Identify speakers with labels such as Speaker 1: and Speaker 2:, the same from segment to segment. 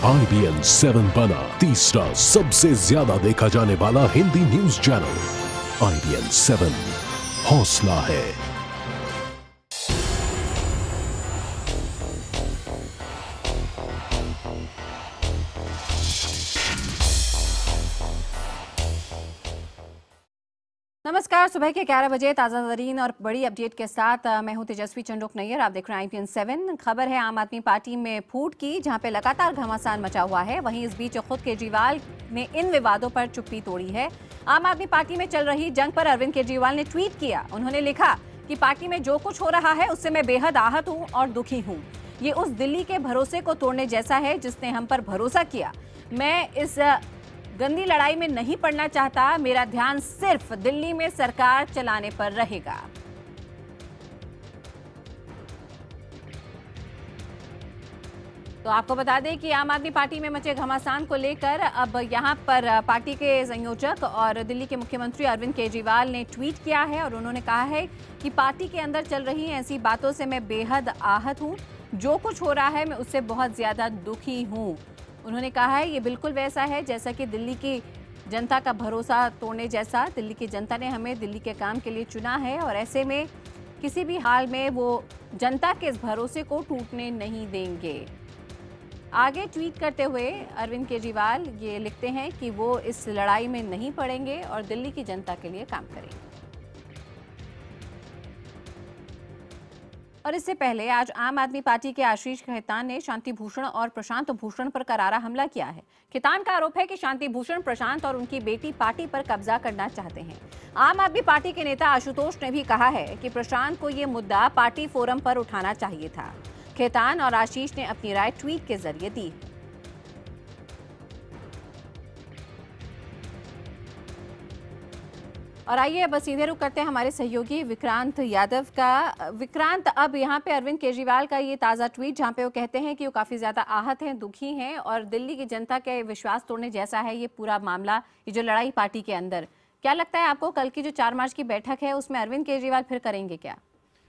Speaker 1: IBN 7 बना तीसरा सबसे ज्यादा देखा जाने वाला हिंदी न्यूज चैनल। IBN 7 हौसला है।
Speaker 2: नमस्कार, सुबह के 11 बजे ताज़ा तरीन और बड़ी अपडेट के साथ मैं हूं तेजस्वी चंडोक नैयर। आप देख रहे हैं IBN 7। खबर है आम आदमी पार्टी में फूट की, जहां पे लगातार घमासान मचा हुआ है। वहीं इस बीच खुद केजरीवाल ने इन विवादों पर चुप्पी तोड़ी है। आम आदमी पार्टी में चल रही जंग पर अरविंद केजरीवाल ने ट्वीट किया। उन्होंने लिखा कि पार्टी में जो कुछ हो रहा है उससे मैं बेहद आहत हूँ और दुखी हूँ। ये उस दिल्ली के भरोसे को तोड़ने जैसा है जिसने हम पर भरोसा किया। मैं इस गंदी लड़ाई में नहीं पड़ना चाहता। मेरा ध्यान सिर्फ दिल्ली में सरकार चलाने पर रहेगा। तो आपको बता दें कि आम आदमी पार्टी में मचे घमासान को लेकर अब यहां पर पार्टी के संयोजक और दिल्ली के मुख्यमंत्री अरविंद केजरीवाल ने ट्वीट किया है और उन्होंने कहा है कि पार्टी के अंदर चल रही ऐसी बातों से मैं बेहद आहत हूं। जो कुछ हो रहा है मैं उससे बहुत ज्यादा दुखी हूं। उन्होंने कहा है ये बिल्कुल वैसा है जैसा कि दिल्ली की जनता का भरोसा तोड़ने जैसा। दिल्ली की जनता ने हमें दिल्ली के काम के लिए चुना है और ऐसे में किसी भी हाल में वो जनता के इस भरोसे को टूटने नहीं देंगे। आगे ट्वीट करते हुए अरविंद केजरीवाल ये लिखते हैं कि वो इस लड़ाई में नहीं पड़ेंगे और दिल्ली की जनता के लिए काम करेंगे। और इससे पहले आज आम आदमी पार्टी के आशीष खेतान ने शांति भूषण और प्रशांत भूषण पर करारा हमला किया है। खेतान का आरोप है कि शांति भूषण प्रशांत और उनकी बेटी पार्टी पर कब्जा करना चाहते हैं। आम आदमी पार्टी के नेता आशुतोष ने भी कहा है कि प्रशांत को ये मुद्दा पार्टी फोरम पर उठाना चाहिए था। खेतान और आशीष ने अपनी राय ट्वीट के जरिए दी। और आइए अब सीधे रुख करते हैं हमारे सहयोगी विक्रांत यादव का। विक्रांत, अब यहाँ पे अरविंद केजरीवाल का ये ताज़ा ट्वीट जहाँ पे वो कहते हैं कि वो काफ़ी ज़्यादा आहत हैं, दुखी हैं और दिल्ली की जनता के विश्वास तोड़ने जैसा है ये पूरा मामला, ये जो लड़ाई पार्टी के अंदर। क्या लगता है आपको कल की जो 4 मार्च की बैठक है उसमें अरविंद केजरीवाल फिर करेंगे क्या?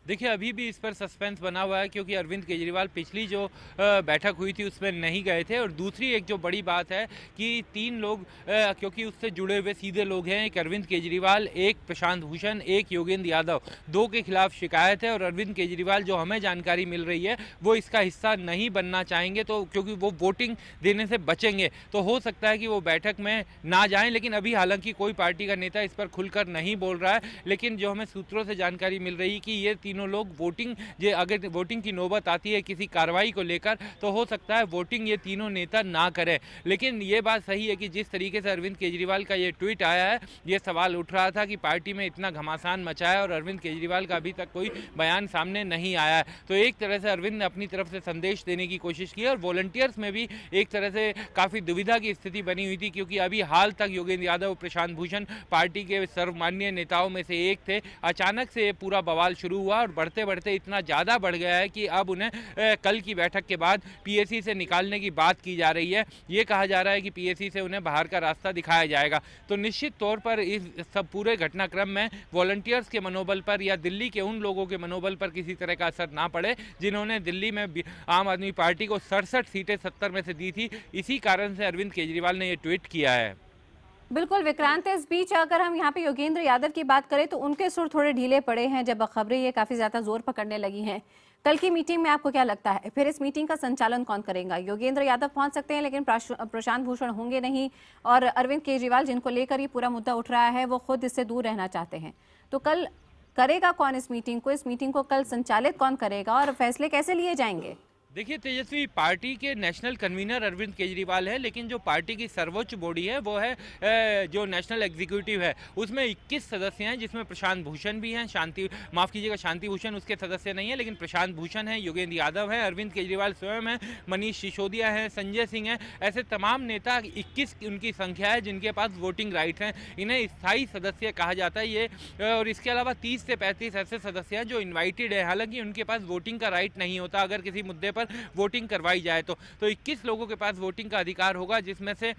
Speaker 3: देखिए, अभी भी इस पर सस्पेंस बना हुआ है क्योंकि अरविंद केजरीवाल पिछली जो बैठक हुई थी उसमें नहीं गए थे। और दूसरी एक जो बड़ी बात है कि 3 लोग क्योंकि उससे जुड़े हुए सीधे लोग हैं, एक अरविंद केजरीवाल, एक प्रशांत भूषण, एक योगेंद्र यादव, 2 के खिलाफ शिकायत है। और अरविंद केजरीवाल, जो हमें जानकारी मिल रही है, वो इसका हिस्सा नहीं बनना चाहेंगे, तो क्योंकि वो वोटिंग देने से बचेंगे, तो हो सकता है कि वो बैठक में ना जाएं। लेकिन अभी हालांकि कोई पार्टी का नेता इस पर खुलकर नहीं बोल रहा है। लेकिन जो हमें सूत्रों से जानकारी मिल रही है कि ये तीनों लोग अगर वोटिंग की नौबत आती है किसी कार्रवाई को लेकर, तो हो सकता है वोटिंग ये तीनों नेता ना करें। लेकिन ये बात सही है कि जिस तरीके से अरविंद केजरीवाल का ये ट्वीट आया है, ये सवाल उठ रहा था कि पार्टी में इतना घमासान मचा है और अरविंद केजरीवाल का अभी तक कोई बयान सामने नहीं आया है। तो एक तरह से अरविंद ने अपनी तरफ से संदेश देने की कोशिश की और वॉलंटियर्स में भी एक तरह से काफ़ी दुविधा की स्थिति बनी हुई थी, क्योंकि अभी हाल तक योगेंद्र यादव, प्रशांत भूषण पार्टी के सर्वमान्य नेताओं में से एक थे। अचानक से ये पूरा बवाल शुरू हुआ और बढ़ते बढ़ते इतना ज़्यादा बढ़ गया है कि अब उन्हें कल की बैठक के बाद पीएसी से निकालने की बात की जा रही है। ये कहा जा रहा है कि पीएसी से उन्हें बाहर का रास्ता दिखाया जाएगा। तो निश्चित तौर पर इस सब पूरे घटनाक्रम में वॉलंटियर्स के मनोबल पर या दिल्ली के उन लोगों के मनोबल पर किसी तरह का असर ना पड़े जिन्होंने दिल्ली में आम आदमी पार्टी को 67 सीटें 70 में से दी थी। इसी कारण से अरविंद केजरीवाल ने ये ट्वीट किया है।
Speaker 2: बिल्कुल विक्रांत, इस बीच अगर हम यहाँ पे योगेंद्र यादव की बात करें तो उनके सुर थोड़े ढीले पड़े हैं जब खबरें ये काफ़ी ज़्यादा जोर पकड़ने लगी हैं। कल की मीटिंग में आपको क्या लगता है, फिर इस मीटिंग का संचालन कौन करेगा? योगेंद्र यादव पहुंच सकते हैं लेकिन प्रशांत भूषण होंगे नहीं, और अरविंद केजरीवाल जिनको लेकर ये पूरा मुद्दा उठ रहा है वो खुद इससे दूर रहना चाहते हैं। तो कल करेगा कौन इस मीटिंग को? इस मीटिंग को कल संचालित कौन करेगा और फैसले कैसे लिए जाएंगे?
Speaker 3: देखिए तेजस्वी, पार्टी के नेशनल कन्वीनर अरविंद केजरीवाल है, लेकिन जो पार्टी की सर्वोच्च बॉडी है वो है जो नेशनल एग्जीक्यूटिव है, उसमें 21 सदस्य हैं, जिसमें प्रशांत भूषण भी हैं। शांति भूषण उसके सदस्य नहीं है, लेकिन प्रशांत भूषण है, योगेंद्र यादव है, अरविंद केजरीवाल स्वयं है, मनीष सिसोदिया है, संजय सिंह है। ऐसे तमाम नेता 21 उनकी संख्या है जिनके पास वोटिंग राइट हैं। इन्हें स्थायी सदस्य कहा जाता है ये। और इसके अलावा 30 से 35 ऐसे सदस्य हैं जो इन्वाइटेड है, हालांकि उनके पास वोटिंग का राइट नहीं होता। अगर किसी मुद्दे पर पर वोटिंग करवाई जाए तो 21 लोगों के पास वोटिंग का अधिकार होगा, जिसमें से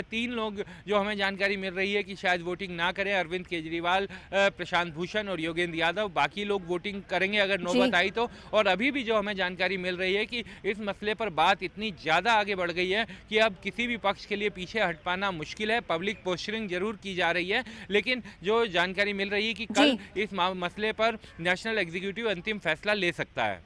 Speaker 3: 3 लोग जो हमें जानकारी मिल रही है कि शायद वोटिंग ना करें, अरविंद केजरीवाल, प्रशांत भूषण और योगेंद्र यादव। बाकी लोग वोटिंग करेंगे अगर नौबत आई तो। और अभी भी जो हमें जानकारी मिल रही है कि इस मसले पर बात इतनी ज़्यादा आगे बढ़ गई है कि अब किसी भी पक्ष के लिए पीछे हट पाना मुश्किल है। पब्लिक पोस्टरिंग जरूर की जा रही है, लेकिन जो जानकारी मिल रही है कि कल इस मसले पर नेशनल एग्जीक्यूटिव अंतिम फैसला ले सकता है।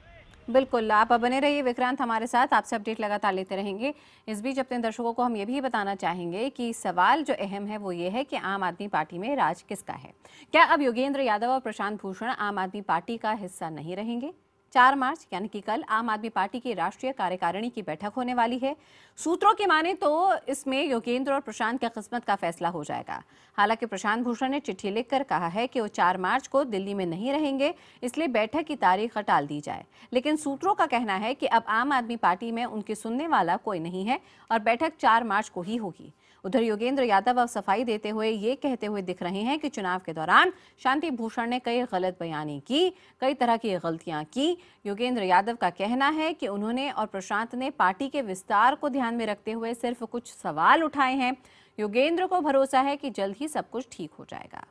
Speaker 2: बिल्कुल, आप बने रहिए विक्रांत हमारे साथ, आपसे अपडेट लगातार लेते रहेंगे। इस बीच अपने दर्शकों को हम ये भी बताना चाहेंगे कि सवाल जो अहम है वो ये है कि आम आदमी पार्टी में राज किसका है। क्या अब योगेंद्र यादव और प्रशांत भूषण आम आदमी पार्टी का हिस्सा नहीं रहेंगे? 4 मार्च यानी कि कल आम आदमी पार्टी की राष्ट्रीय कार्यकारिणी की बैठक होने वाली है। सूत्रों की माने तो इसमें योगेंद्र और प्रशांत की किस्मत का फैसला हो जाएगा। हालांकि प्रशांत भूषण ने चिट्ठी लिखकर कहा है कि वो 4 मार्च को दिल्ली में नहीं रहेंगे, इसलिए बैठक की तारीख टाल दी जाए। लेकिन सूत्रों का कहना है कि अब आम आदमी पार्टी में उनकी सुनने वाला कोई नहीं है और बैठक 4 मार्च को ही होगी। उधर योगेंद्र यादव अब सफाई देते हुए ये कहते हुए दिख रहे हैं कि चुनाव के दौरान शांति भूषण ने कई गलत बयानी की, कई तरह की गलतियां की। योगेंद्र यादव का कहना है कि उन्होंने और प्रशांत ने पार्टी के विस्तार को ध्यान में रखते हुए सिर्फ कुछ सवाल उठाए हैं। योगेंद्र को भरोसा है कि जल्द ही सब कुछ ठीक हो जाएगा।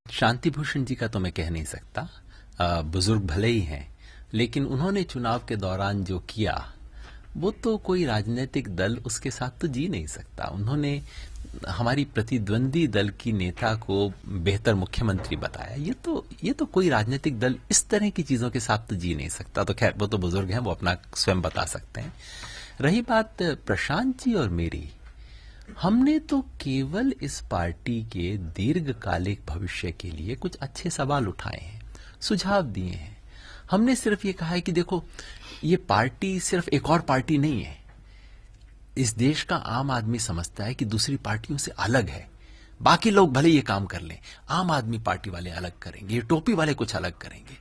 Speaker 4: शांति भूषण जी का तो मैं कह नहीं सकता, बुजुर्ग भले ही हैं, लेकिन उन्होंने चुनाव के दौरान जो किया वो तो कोई राजनीतिक दल उसके साथ तो जी नहीं सकता। उन्होंने हमारी प्रतिद्वंदी दल की नेता को बेहतर मुख्यमंत्री बताया। ये तो कोई राजनीतिक दल इस तरह की चीजों के साथ तो जी नहीं सकता। तो खैर वो तो बुजुर्ग हैं, वो अपना स्वयं बता सकते हैं। रही बात प्रशांत जी और मेरी, हमने तो केवल इस पार्टी के दीर्घकालिक भविष्य के लिए कुछ अच्छे सवाल उठाए हैं, सुझाव दिए हैं। हमने सिर्फ ये कहा है कि देखो, ये पार्टी सिर्फ एक और पार्टी नहीं है। इस देश का आम आदमी समझता है कि दूसरी पार्टियों से अलग है। बाकी लोग भले ये काम कर लें, आम आदमी पार्टी वाले अलग करेंगे, ये टोपी वाले कुछ अलग करेंगे।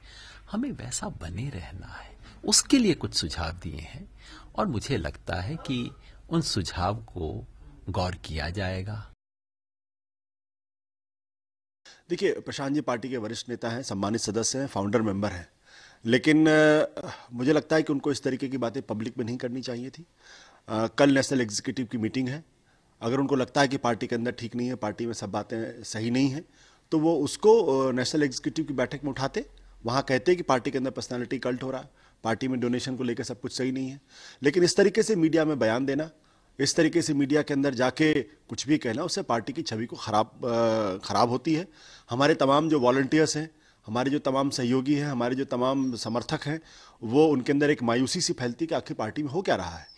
Speaker 4: हमें वैसा बने रहना है, उसके लिए कुछ सुझाव दिए हैं और मुझे लगता है कि उन सुझाव को गौर किया जाएगा।
Speaker 5: देखिए, प्रशांत जी पार्टी के वरिष्ठ नेता हैं, सम्मानित सदस्य हैं, फाउंडर मेंबर हैं, लेकिन मुझे लगता है कि उनको इस तरीके की बातें पब्लिक में नहीं करनी चाहिए थी। कल नेशनल एग्जीक्यूटिव की मीटिंग है। अगर उनको लगता है कि पार्टी के अंदर ठीक नहीं है, पार्टी में सब बातें सही नहीं हैं, तो वो उसको नेशनल एग्जीक्यूटिव की बैठक में उठाते, वहाँ कहते कि पार्टी के अंदर पर्सनालिटी कल्ट हो रहा है, पार्टी में डोनेशन को लेकर सब कुछ सही नहीं है। लेकिन इस तरीके से मीडिया में बयान देना, इस तरीके से मीडिया के अंदर जाके कुछ भी कहना, उससे पार्टी की छवि को खराब होती है। हमारे तमाम जो वॉलंटियर्स हैं, हमारे जो तमाम सहयोगी हैं, हमारे जो तमाम समर्थक हैं, वो उनके अंदर एक मायूसी सी फैलती कि आखिर पार्टी में हो क्या रहा है।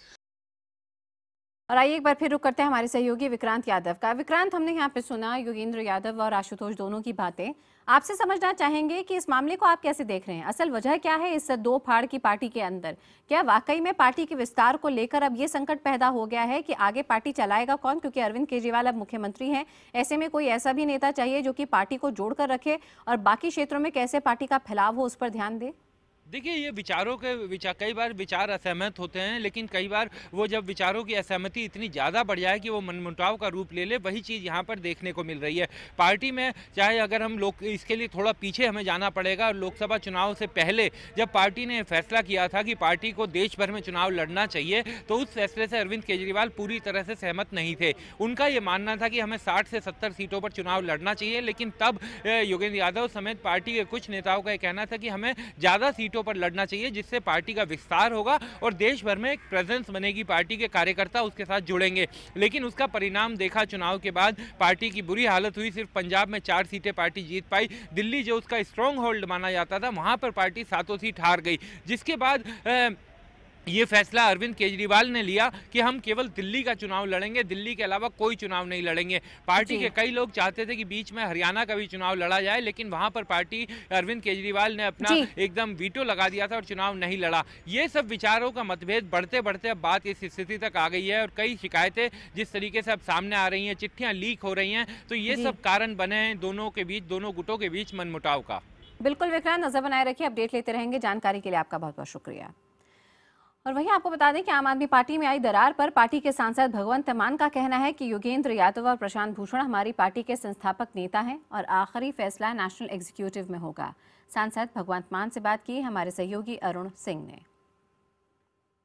Speaker 2: और आइए एक बार फिर रुक करते हैं हमारे सहयोगी विक्रांत यादव का। विक्रांत, हमने यहाँ पे सुना योगेंद्र यादव और आशुतोष दोनों की बातें। आपसे समझना चाहेंगे कि इस मामले को आप कैसे देख रहे हैं, असल वजह क्या है इस 2 फाड़ की पार्टी के अंदर? क्या वाकई में पार्टी के विस्तार को लेकर अब ये संकट पैदा हो गया है कि आगे पार्टी चलाएगा कौन, क्योंकि अरविंद केजरीवाल अब मुख्यमंत्री हैं। ऐसे में कोई ऐसा भी नेता चाहिए जो कि पार्टी को जोड़कर रखे और बाकी क्षेत्रों में कैसे पार्टी का फैलाव हो उस पर ध्यान दे।
Speaker 3: देखिए, ये विचारों के कई बार विचार असहमत होते हैं, लेकिन कई बार वो जब विचारों की असहमति इतनी ज़्यादा बढ़ जाए कि वो मनमुटाव का रूप ले ले, वही चीज़ यहाँ पर देखने को मिल रही है पार्टी में। चाहे अगर हम लोग इसके लिए थोड़ा पीछे हमें जाना पड़ेगा, लोकसभा चुनाव से पहले जब पार्टी ने फैसला किया था कि पार्टी को देश भर में चुनाव लड़ना चाहिए, तो उस फैसले से अरविंद केजरीवाल पूरी तरह से सहमत नहीं थे। उनका ये मानना था कि हमें 60 से 70 सीटों पर चुनाव लड़ना चाहिए, लेकिन तब योगेंद्र यादव समेत पार्टी के कुछ नेताओं का कहना था कि हमें ज़्यादा सीटों पर लड़ना चाहिए, जिससे पार्टी का विस्तार होगा और देश भर में एक प्रेजेंस बनेगी, पार्टी के कार्यकर्ता उसके साथ जुड़ेंगे। लेकिन उसका परिणाम देखा चुनाव के बाद, पार्टी की बुरी हालत हुई। सिर्फ पंजाब में 4 सीटें पार्टी जीत पाई। दिल्ली जो उसका स्ट्रॉन्ग होल्ड माना जाता था, वहां पर पार्टी 7 सीट हार गई, जिसके बाद ये फैसला अरविंद केजरीवाल ने लिया कि हम केवल दिल्ली का चुनाव लड़ेंगे, दिल्ली के अलावा कोई चुनाव नहीं लड़ेंगे। पार्टी के कई लोग चाहते थे कि बीच में हरियाणा का भी चुनाव लड़ा जाए, लेकिन वहां पर पार्टी अरविंद केजरीवाल ने अपना एकदम वीटो लगा दिया था और चुनाव नहीं लड़ा। ये सब विचारों का मतभेद बढ़ते बढ़ते अब बात इस स्थिति तक आ गई है और कई शिकायतें जिस तरीके से अब सामने आ रही हैं, चिट्ठियां लीक हो रही हैं, तो ये सब कारण बने हैं दोनों के बीच, दोनों गुटों के बीच मनमुटाव का।
Speaker 2: बिल्कुल विक्रांत, नजर बनाए रखिए, अपडेट लेते रहेंगे। जानकारी के लिए आपका बहुत बहुत शुक्रिया। और वहीं आपको बता दें कि आम आदमी पार्टी में आई दरार पर पार्टी के सांसद भगवंत मान का कहना है कि योगेंद्र यादव और प्रशांत भूषण हमारी पार्टी के संस्थापक नेता हैं और आखिरी फैसला नेशनल एग्जीक्यूटिव में होगा। सांसद भगवंत मान से बात की हमारे सहयोगी अरुण सिंह ने।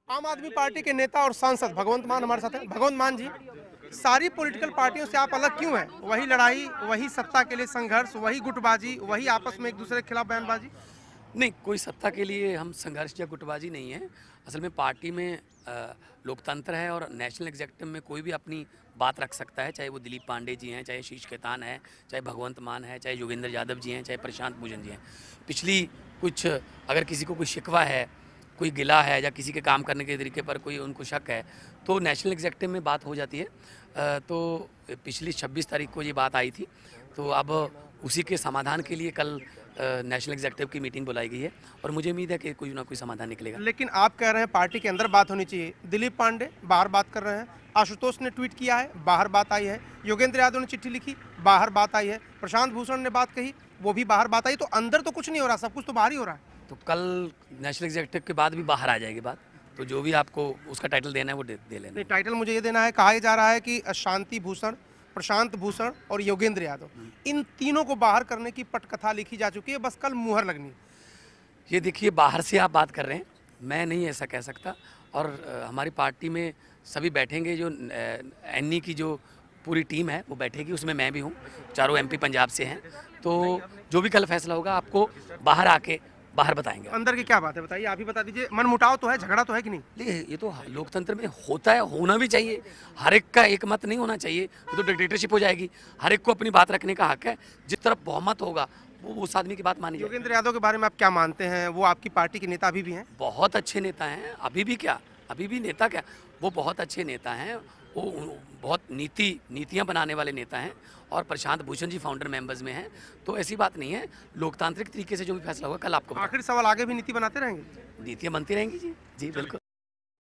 Speaker 6: आम आदमी पार्टी के नेता और सांसद भगवंत मान हमारे साथ हैं। भगवंत मान जी, सारी पॉलिटिकल पार्टियों से आप अलग क्यों हैं? वही लड़ाई, वही सत्ता के लिए संघर्ष, वही गुटबाजी, वही आपस में एक दूसरे के खिलाफ बयानबाजी।
Speaker 7: नहीं, कोई सत्ता के लिए हम संघर्ष या गुटबाजी नहीं है। असल में पार्टी में लोकतंत्र है और नेशनल एग्जीक्यूटिव में कोई भी अपनी बात रख सकता है, चाहे वो दिलीप पांडे जी हैं, चाहे शीश खेतान है, चाहे भगवंत मान है, चाहे योगेंद्र यादव जी हैं, चाहे प्रशांत भूषण जी हैं। पिछली कुछ अगर किसी को कोई शिकवा है, कोई गिला है या किसी के काम करने के तरीके पर कोई उनको शक है तो नेशनल एग्जीक्यूटिव में बात हो जाती है। तो पिछली 26 तारीख को ये बात आई थी, तो अब उसी के समाधान के लिए कल नेशनल एग्जीक्यूटिव की मीटिंग बुलाई गई है और मुझे उम्मीद है कि कोई ना कोई समाधान निकलेगा।
Speaker 6: लेकिन आप कह रहे हैं पार्टी के अंदर बात होनी चाहिए। दिलीप पांडे बाहर बात कर रहे हैं, आशुतोष ने ट्वीट किया है, बाहर बात आई है, योगेंद्र यादव ने चिट्ठी लिखी, बाहर बात आई है, प्रशांत भूषण ने बात कही, वो भी बाहर बात आई। तो अंदर तो कुछ नहीं हो रहा, सब कुछ तो बाहर ही हो रहा है।
Speaker 7: तो कल नेशनल एग्जीक्यूटिव के बाद भी बाहर आ जाएगी बात, तो जो भी आपको उसका टाइटल देना है वो दे लेना।
Speaker 6: नहीं, टाइटल मुझे ये देना है। कहा जा रहा है कि शांति भूषण, प्रशांत भूषण और योगेंद्र यादव, इन तीनों को बाहर करने की पटकथा लिखी जा चुकी है, बस कल मुहर लगनी है।
Speaker 7: ये देखिए, बाहर से आप बात कर रहे हैं, मैं नहीं ऐसा कह सकता। और हमारी पार्टी में सभी बैठेंगे, जो एनई की जो पूरी टीम है वो बैठेगी, उसमें मैं भी हूँ, चारों एमपी पंजाब से हैं। तो जो भी कल फैसला होगा आपको बाहर आके बाहर बताएंगे।
Speaker 6: अंदर की क्या बात है बताइए, आप ही बता दीजिए। मनमुटाव तो है, झगड़ा तो है कि नहीं?
Speaker 7: ये तो लोकतंत्र में होता है, होना भी चाहिए। हर एक का एक मत नहीं होना चाहिए, तो डिक्टेटरशिप हो जाएगी। हर एक को अपनी बात रखने का हक है, जिस तरफ बहुमत होगा वो उस आदमी की बात मानी जाएगी।
Speaker 6: योगेंद्र यादव के बारे में आप क्या मानते हैं? वो आपकी पार्टी के नेता अभी भी हैं?
Speaker 7: बहुत अच्छे नेता हैं, अभी भी क्या, अभी भी नेता क्या, वो बहुत अच्छे नेता हैं। वो बहुत नीतियाँ बनाने वाले नेता हैं और प्रशांत भूषण जी फाउंडर मेंबर्स में हैं। तो ऐसी बात नहीं है, लोकतांत्रिक तरीके से जो भी फैसला होगा कल आपको।
Speaker 6: आखिरी सवाल, आगे भी नीति बनाते रहेंगे?
Speaker 7: नीतियाँ बनती रहेंगी जी, जी बिल्कुल।